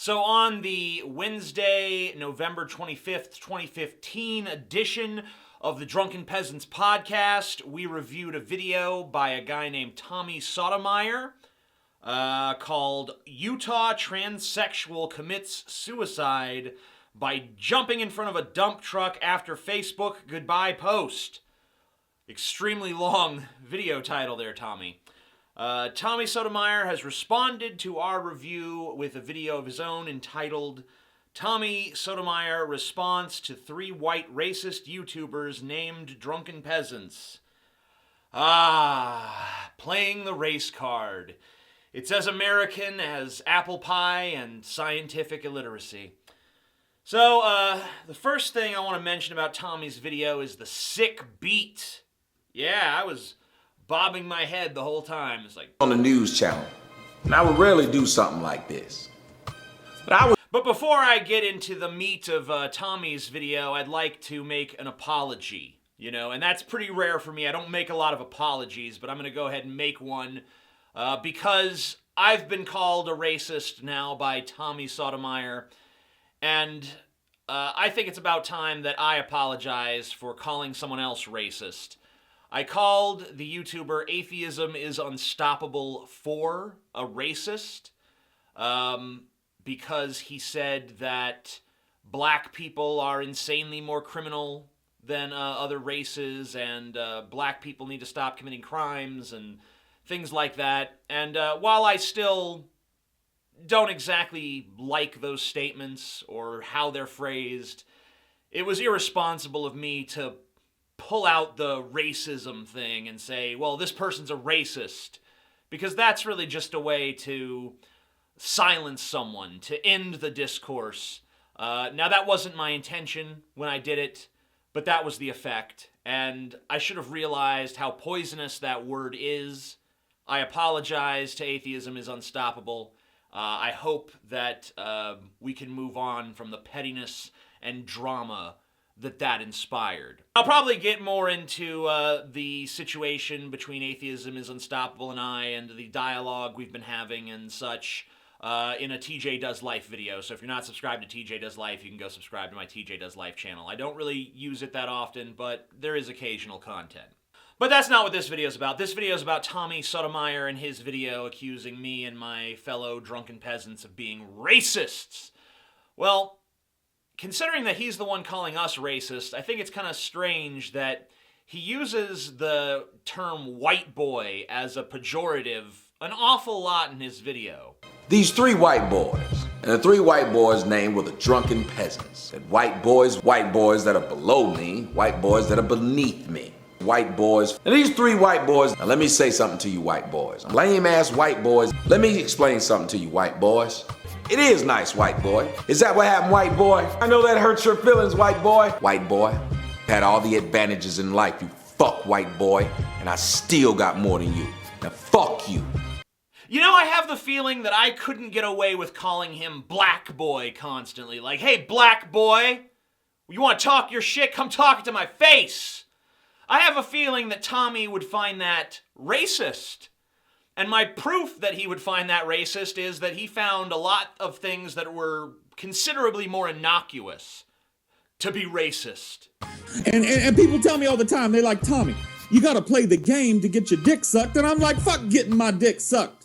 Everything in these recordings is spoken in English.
So on the Wednesday, November 25th, 2015 edition of the Drunken Peasants podcast, we reviewed a video by a guy named Tommy Sotomayor called Utah Transsexual Commits Suicide by Jumping in Front of a Dump Truck After Facebook Goodbye Post. Extremely long video title there, Tommy. Tommy Sotomayor has responded to our review with a video of his own entitled Tommy Sotomayor Response to 3 White Racist YouTubers Named Drunken Peasants. Playing the race card. It's as American as apple pie and scientific illiteracy. So, the first thing I want to mention about Tommy's video is the sick beat. Yeah, I was bobbing my head the whole time. It's like on the news channel, and I would rarely do something like this. But before I get into the meat of Tommy's video, I'd like to make an apology, and that's pretty rare for me. I don't make a lot of apologies, but I'm going to go ahead and make one because I've been called a racist now by Tommy Sotomayor, and I think it's about time that I apologize for calling someone else racist. I called the YouTuber Atheism is Unstoppable for a racist because he said that black people are insanely more criminal than other races, and black people need to stop committing crimes and things like that. And while I still don't exactly like those statements or how they're phrased, it was irresponsible of me to pull out the racism thing and say, well, this person's a racist, because that's really just a way to silence someone, to end the discourse. Now, that wasn't my intention when I did it, but that was the effect, and I should have realized how poisonous that word is. I apologize to Atheism is Unstoppable. I hope that we can move on from the pettiness and drama that inspired. I'll probably get more into the situation between Atheism is Unstoppable and I, and the dialogue we've been having and such in a TJ Does Life video. So if you're not subscribed to TJ Does Life, you can go subscribe to my TJ Does Life channel. I don't really use it that often, but there is occasional content. But that's not what this video is about. This video is about Tommy Sotomayor and his video accusing me and my fellow drunken peasants of being racists. Well, considering that he's the one calling us racist, I think it's kind of strange that he uses the term white boy as a pejorative an awful lot in his video. These 3 white boys, and the 3 white boys named were the drunken peasants. And white boys that are below me, white boys that are beneath me. White boys. And these 3 white boys, now let me say something to you white boys. Lame ass white boys. Let me explain something to you white boys. It is nice, white boy. Is that what happened, white boy? I know that hurts your feelings, white boy. White boy, had all the advantages in life, you fuck white boy, and I still got more than you. Now fuck you. I have the feeling that I couldn't get away with calling him black boy constantly. Like, hey, black boy, you want to talk your shit? Come talk it to my face. I have a feeling that Tommy would find that racist. And my proof that he would find that racist is that he found a lot of things that were considerably more innocuous to be racist. And people tell me all the time, they're like, Tommy, you gotta play the game to get your dick sucked. And I'm like, fuck getting my dick sucked.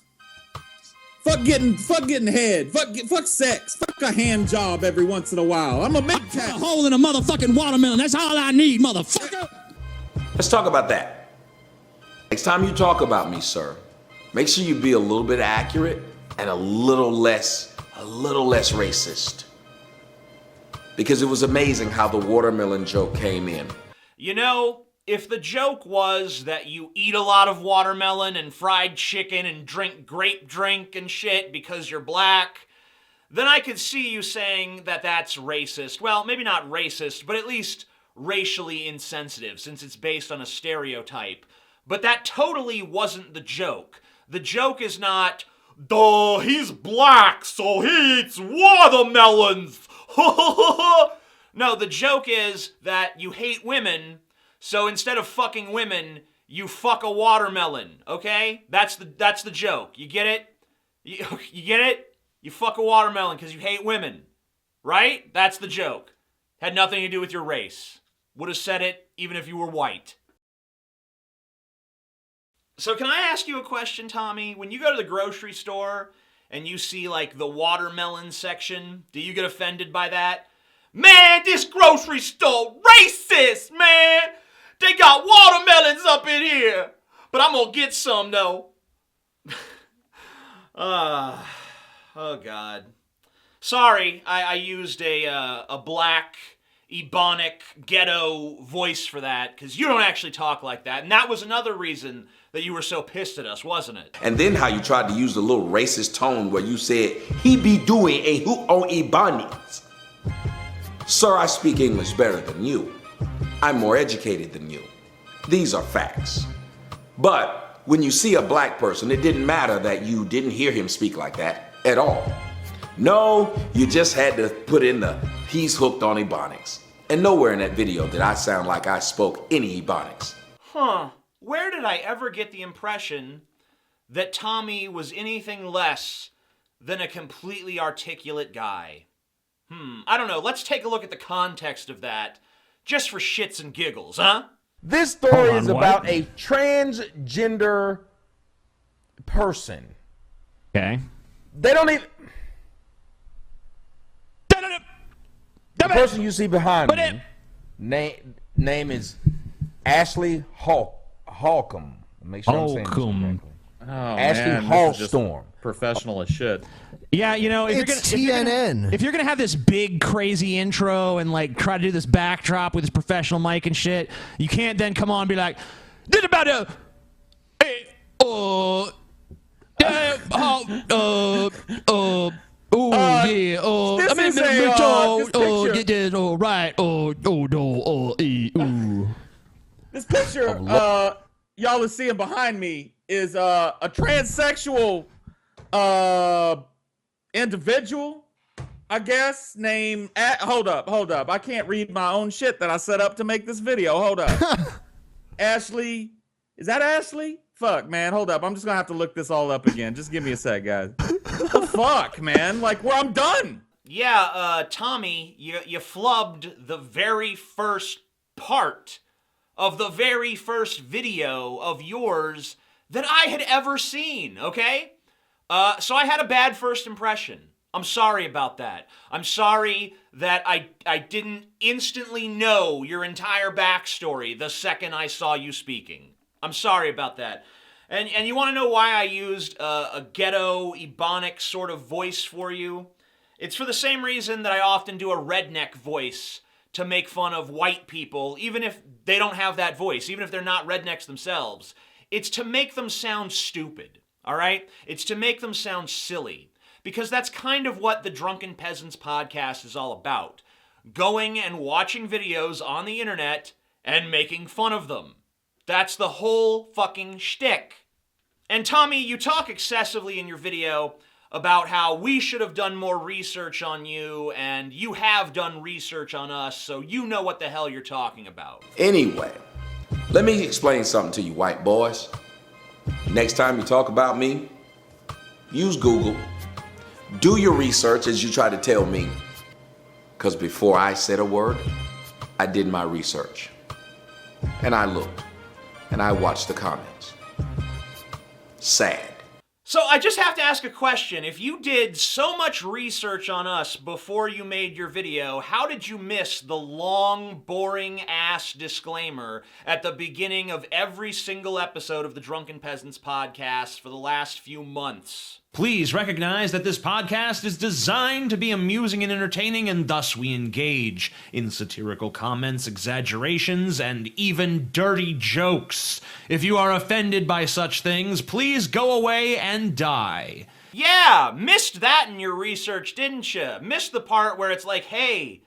Fuck getting head. Fuck sex. Fuck a hand job every once in a while. I'm a man. Put a hole in a motherfucking watermelon. That's all I need, motherfucker. Let's talk about that. Next time you talk about me, sir, make sure you be a little bit accurate and a little less racist. Because it was amazing how the watermelon joke came in. If the joke was that you eat a lot of watermelon and fried chicken and drink grape drink and shit because you're black, then I could see you saying that that's racist. Well, maybe not racist, but at least racially insensitive, since it's based on a stereotype. But that totally wasn't the joke. The joke is not, duh, he's black, so he eats watermelons. No, the joke is that you hate women, so instead of fucking women, you fuck a watermelon, okay? That's the joke. You get it? You get it? You fuck a watermelon because you hate women. Right? That's the joke. Had nothing to do with your race. Would have said it even if you were white. So can I ask you a question, Tommy? When you go to the grocery store and you see like the watermelon section, do you get offended by that? Man, this grocery store racist, man! They got watermelons up in here! But I'm gonna get some, though. Oh, God. Sorry, I used a black, Ebonic, ghetto voice for that, because you don't actually talk like that. And that was another reason that you were so pissed at us, wasn't it? And then how you tried to use the little racist tone where you said, he be doing a hoot on Ebonics. Sir, I speak English better than you. I'm more educated than you. These are facts. But when you see a black person, it didn't matter that you didn't hear him speak like that at all. No, you just had to put in the he's hooked on Ebonics. And nowhere in that video did I sound like I spoke any Ebonics. Huh. Where did I ever get the impression that Tommy was anything less than a completely articulate guy? I don't know. Let's take a look at the context of that, just for shits and giggles, huh? This story is about a transgender person. Okay. They don't even... The person you see behind me, name is Ashley Holcomb. Make sure I'm saying this correctly. Oh, Ashley man, this is just Hallstorm. professional as shit. Yeah, you know, It's if TNN. you're gonna have this big crazy intro and like try to do this backdrop with this professional mic and shit, you can't then come on and be like, "Did about a, I mean, this picture. This picture y'all are seeing behind me is a transsexual individual, I guess, named hold up. I can't read my own shit that I set up to make this video. Hold up. Ashley. Is that Ashley? Fuck, man. Hold up. I'm just gonna have to look this all up again. Just give me a sec, guys. What the fuck, man? Like, well, I'm done. Yeah, Tommy, you flubbed the very first part of the very first video of yours that I had ever seen, okay? So I had a bad first impression. I'm sorry about that. I'm sorry that I didn't instantly know your entire backstory the second I saw you speaking. I'm sorry about that. And you want to know why I used a ghetto, Ebonic sort of voice for you? It's for the same reason that I often do a redneck voice to make fun of white people, even if they don't have that voice, even if they're not rednecks themselves. It's to make them sound stupid, all right? It's to make them sound silly, because that's kind of what the Drunken Peasants podcast is all about. Going and watching videos on the internet and making fun of them. That's the whole fucking shtick. And Tommy, you talk excessively in your video about how we should have done more research on you, and you have done research on us, so you know what the hell you're talking about. Anyway, let me explain something to you white boys. Next time you talk about me, use Google. Do your research as you try to tell me. Because before I said a word, I did my research. And I looked. And I watched the comments. Sad. So I just have to ask a question. If you did so much research on us before you made your video, how did you miss the long, boring-ass disclaimer at the beginning of every single episode of the Drunken Peasants podcast for the last few months? Please recognize that this podcast is designed to be amusing and entertaining, and thus we engage in satirical comments, exaggerations, and even dirty jokes. If you are offended by such things, please go away and die. Yeah, missed that in your research, didn't you? Missed the part where it's like, hey,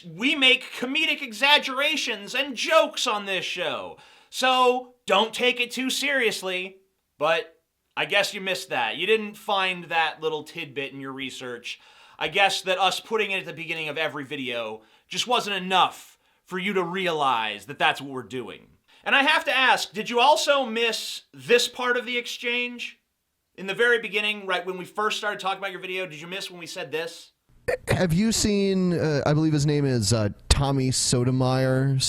we make comedic exaggerations and jokes on this show, so don't take it too seriously. But I guess you missed that. You didn't find that little tidbit in your research. I guess that us putting it at the beginning of every video just wasn't enough for you to realize that that's what we're doing. And I have to ask, did you also miss this part of the exchange? in the very beginning, right when we first started talking about your video, did you miss when we said this? Have you seen, I believe his name is Tommy Sotomayor? He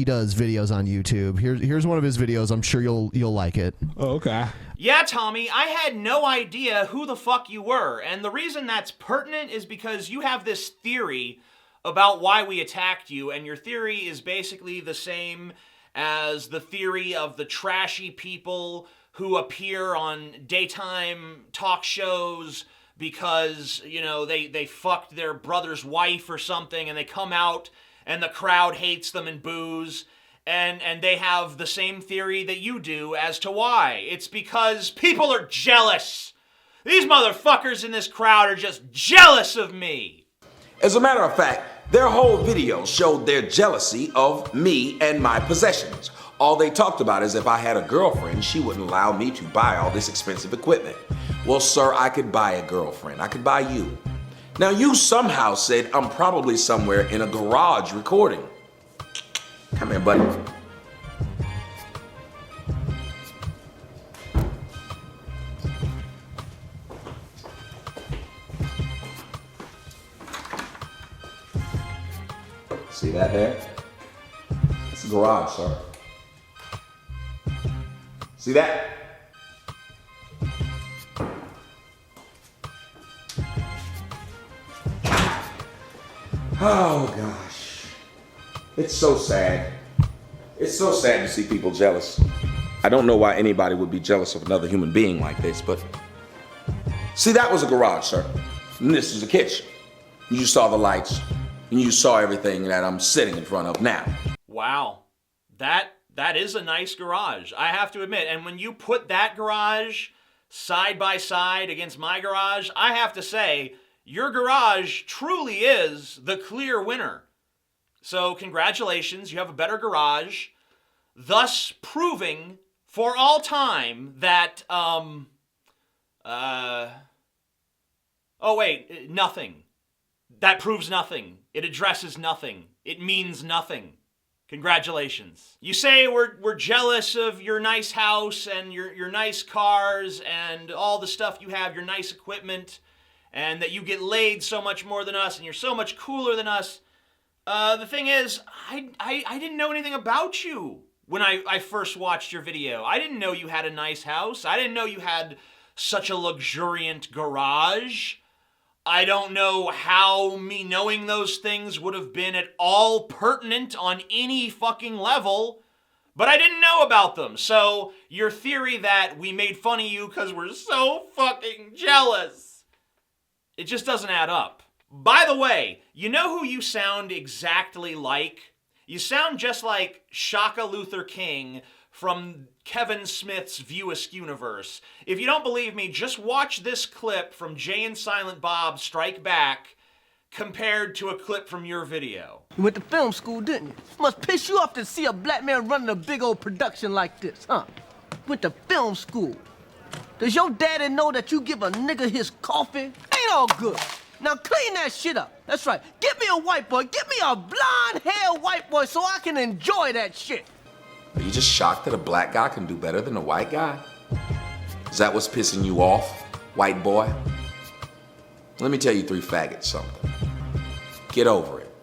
does videos on YouTube. Here's one of his videos. I'm sure you'll like it. Oh, okay. Yeah, Tommy, I had no idea who the fuck you were. And the reason that's pertinent is because you have this theory about why we attacked you, and your theory is basically the same as the theory of the trashy people who appear on daytime talk shows because, you know, they fucked their brother's wife or something, and they come out and the crowd hates them and boos. And they have the same theory that you do as to why. It's because people are jealous. These motherfuckers in this crowd are just jealous of me. As a matter of fact, their whole video showed their jealousy of me and my possessions. All they talked about is if I had a girlfriend, she wouldn't allow me to buy all this expensive equipment. Well, sir, I could buy a girlfriend. I could buy you. Now, you somehow said I'm probably somewhere in a garage recording. Come here, buddy. See that there? It's a garage, sir. See that? Oh, gosh. It's so sad. It's so sad to see people jealous. I don't know why anybody would be jealous of another human being like this, but... See, that was a garage, sir. And this is a kitchen. You saw the lights, and you saw everything that I'm sitting in front of now. Wow. That is a nice garage, I have to admit. And when you put that garage side by side against my garage, I have to say, your garage truly is the clear winner. So congratulations, you have a better garage, thus proving for all time that, nothing. That proves nothing. It addresses nothing. It means nothing. Congratulations. You say we're jealous of your nice house and your nice cars and all the stuff you have, your nice equipment, and that you get laid so much more than us and you're so much cooler than us. The thing is, I didn't know anything about you when I first watched your video. I didn't know you had a nice house. I didn't know you had such a luxuriant garage. I don't know how me knowing those things would have been at all pertinent on any fucking level, but I didn't know about them. So your theory that we made fun of you because we're so fucking jealous, it just doesn't add up. By the way, you know who you sound exactly like? You sound just like Shaka Luther King from Kevin Smith's View Askew universe. If you don't believe me, just watch this clip from Jay and Silent Bob Strike Back compared to a clip from your video. You went to film school, didn't you? Must piss you off to see a black man running a big old production like this, huh? Went to film school. Does your daddy know that you give a nigga his coffee? Ain't all good. Now clean that shit up. That's right. Get me a white boy. Get me a blonde-haired white boy so I can enjoy that shit. Are you just shocked that a black guy can do better than a white guy? Is that what's pissing you off, white boy? Let me tell you three faggots something. Get over it.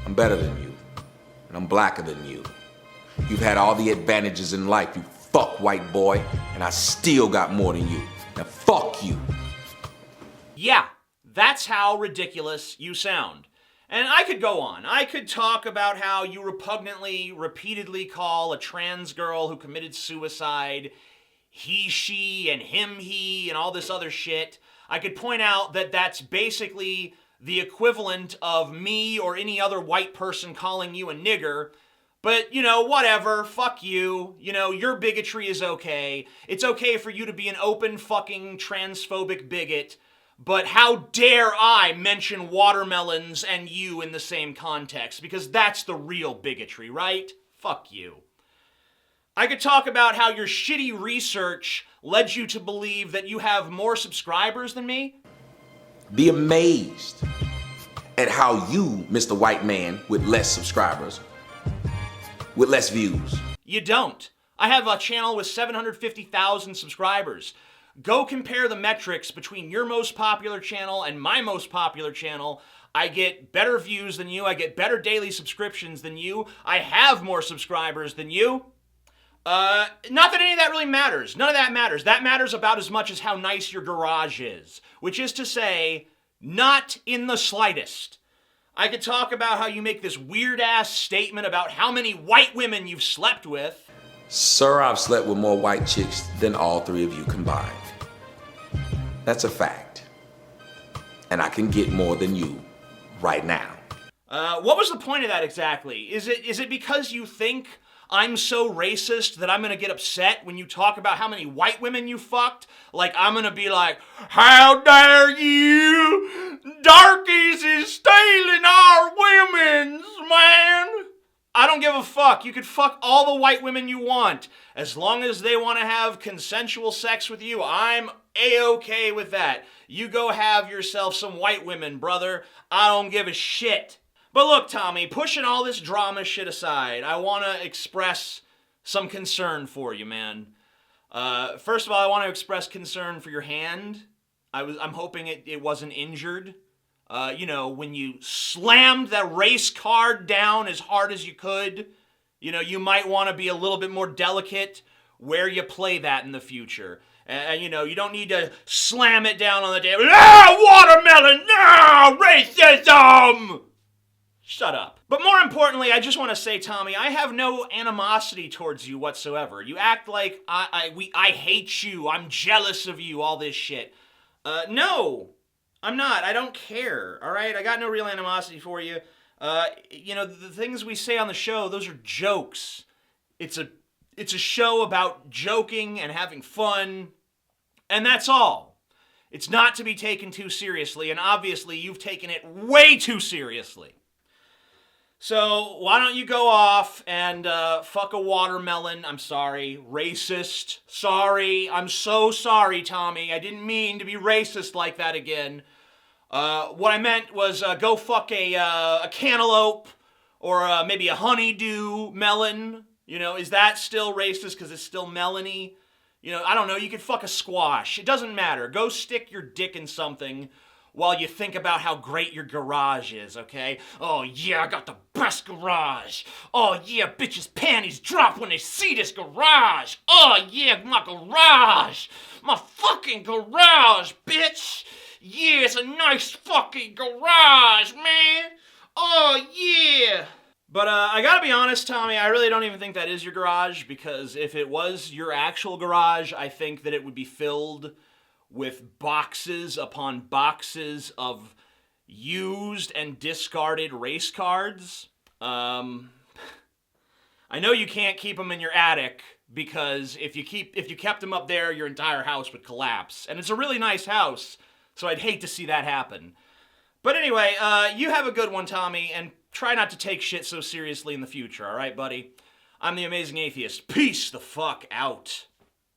I'm better than you, and I'm blacker than you. You've had all the advantages in life, you fuck white boy, and I still got more than you. Now fuck you. Yeah, that's how ridiculous you sound. And I could go on. I could talk about how you repugnantly, repeatedly call a trans girl who committed suicide he, she, and him, he, and all this other shit. I could point out that that's basically the equivalent of me or any other white person calling you a nigger. But, you know, whatever, fuck you. You know, your bigotry is okay. It's okay for you to be an open fucking transphobic bigot. But how dare I mention watermelons and you in the same context? Because that's the real bigotry, right? Fuck you. I could talk about how your shitty research led you to believe that you have more subscribers than me. Be amazed at how you, Mr. White Man, with less subscribers, with less views. You don't. I have a channel with 750,000 subscribers. Go compare the metrics between your most popular channel and my most popular channel. I get better views than you. I get better daily subscriptions than you. I have more subscribers than you. Not that any of that really matters. None of that matters. That matters about as much as how nice your garage is. Which is to say, not in the slightest. I could talk about how you make this weird-ass statement about how many white women you've slept with. Sir, I've slept with more white chicks than all three of you combined. That's a fact. And I can get more than you right now. What was the point of that exactly? Is it because you think I'm so racist that I'm gonna get upset when you talk about how many white women you fucked? Like, I'm gonna be like, how dare you? Darkies is stealing our women's, man! I don't give a fuck. You could fuck all the white women you want. As long as they want to have consensual sex with you, I'm A-okay with that. You go have yourself some white women, brother. I don't give a shit. But look, Tommy, pushing all this drama shit aside, I want to express some concern for you, man. First of all, I want to express concern for your hand. I'm hoping it wasn't injured. When you slammed that race card down as hard as you could, you might want to be a little bit more delicate where you play that in the future. And, you don't need to slam it down on the table. Watermelon! Racism! Shut up. But more importantly, I just want to say, Tommy, I have no animosity towards you whatsoever. You act like I hate you, I'm jealous of you, all this shit. No. I'm not. I don't care, all right? I got no real animosity for you. The things we say on the show, those are jokes. It's a show about joking and having fun, and that's all. It's not to be taken too seriously, and obviously you've taken it way too seriously. So why don't you go off and fuck a watermelon? I'm sorry. Racist. Sorry. I'm so sorry, Tommy. I didn't mean to be racist like that again. What I meant was go fuck a cantaloupe or maybe a honeydew melon. Is that still racist because it's still melony? I don't know. You could fuck a squash. It doesn't matter. Go stick your dick in something while you think about how great your garage is, okay? Oh, yeah, I got the best garage. Oh, yeah, bitches' panties drop when they see this garage. Oh, yeah, my garage. My fucking garage, bitch. Yeah, it's a nice fucking garage, man. Oh, yeah. But I gotta be honest, Tommy, I really don't even think that is your garage, because if it was your actual garage, I think that it would be filled with boxes upon boxes of used and discarded race cards. I know you can't keep them in your attic, because if you kept them up there, your entire house would collapse. And it's a really nice house, so I'd hate to see that happen. But anyway, you have a good one, Tommy, and try not to take shit so seriously in the future, all right, buddy? I'm the Amazing Atheist. Peace the fuck out.